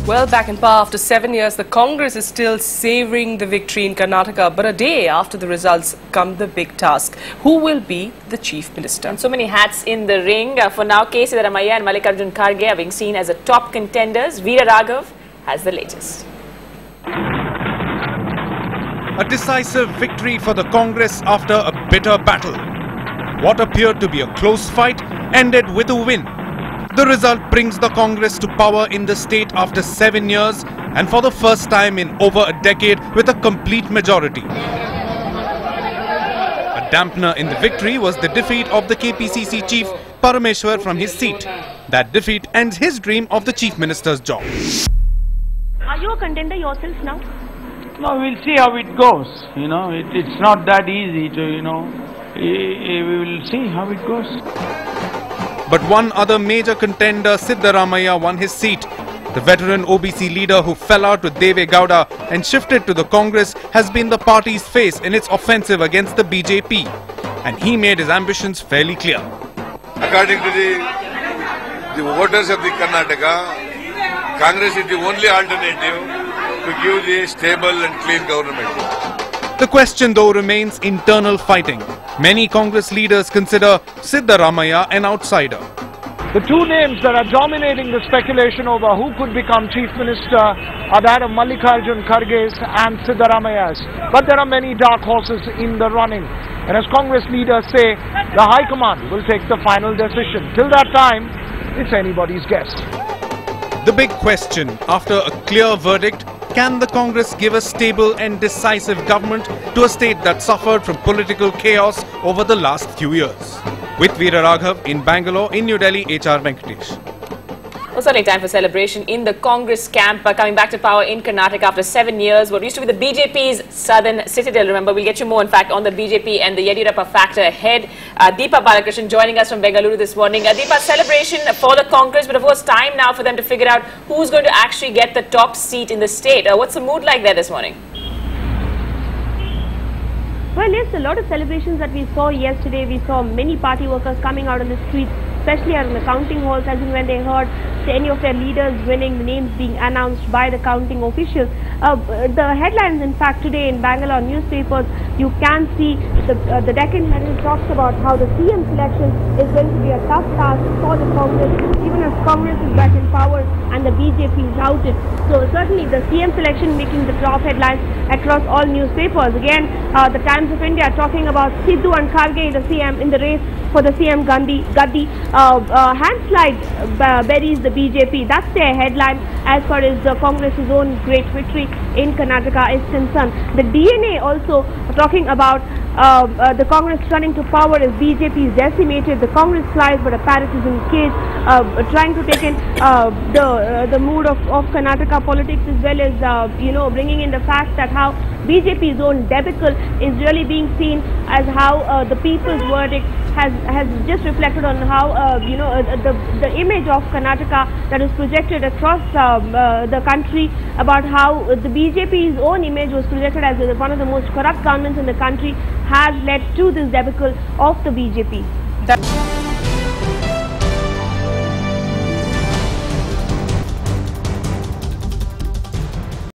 Well, back in power after 7 years, the Congress is still savouring the victory in Karnataka. But a day after the results come the big task. Who will be the Chief Minister? And so many hats in the ring. For now, Siddaramaiah and Mallikarjun Kharge are being seen as the top contenders. Veera Raghav has the latest. A decisive victory for the Congress after a bitter battle. What appeared to be a close fight ended with a win. The result brings the Congress to power in the state after 7 years and for the first time in over a decade with a complete majority. A dampener in the victory was the defeat of the KPCC chief Parameshwar from his seat. That defeat ends his dream of the Chief Minister's job. Are you a contender yourself now? No, we'll see how it goes. It's not that easy to, we will see how it goes. But one other major contender, Siddaramaiah, won his seat. The veteran OBC leader who fell out with Deve Gowda and shifted to the Congress has been the party's face in its offensive against the BJP. And he made his ambitions fairly clear. According to the voters of the Karnataka, Congress is the only alternative to give the stable and clean government. The question though remains internal fighting. Many Congress leaders consider Siddaramaiah an outsider. The two names that are dominating the speculation over who could become Chief Minister are that of Mallikarjun Kharge's and Siddaramaiah's. But there are many dark horses in the running. And as Congress leaders say, the High Command will take the final decision. Till that time, it's anybody's guess. The big question, after a clear verdict, can the Congress give a stable and decisive government to a state that suffered from political chaos over the last few years? With Veera Raghav in Bangalore, in New Delhi, HR Venkatesh. Well, certainly time for celebration in the Congress camp, coming back to power in Karnataka after 7 years. What used to be the BJP's southern citadel. Remember, we'll get you more, in fact, on the BJP and the Yediyurappa factor ahead. Deepa Balakrishnan joining us from Bengaluru this morning. Deepa, celebration for the Congress, but of course, time now for them to figure out who's going to actually get the top seat in the state. What's the mood like there this morning? Well, yes, a lot of celebrations that we saw yesterday. We saw many party workers coming out on the streets, especially out in the counting halls, as in when they heard any of their leaders winning, the names being announced by the counting officials. The headlines, in fact, today in Bangalore newspapers, you can see the Deccan Herald talks about how the CM selection is going to be a tough task for the Congress, even as Congress is back in power and the BJP is routed. So certainly the CM selection making the top headlines across all newspapers. Again, the Times of India talking about Siddu and Kharge, the CM, in the race for the CM Gaddi. Handslide buries the BJP. That's their headline as far as the Congress's own great victory in Karnataka is concerned. The DNA also talking about the Congress running to power as BJP is decimated. The Congress flies, but a parrot is in cage. Trying to take in the mood of Karnataka politics, as well as bringing in the fact that how BJP's own debacle is really being seen as how the people's verdict has just reflected on how the image of Karnataka that is projected across the country, about how the BJP's own image was projected as one of the most corrupt governments in the country, has led to this debacle of the BJP.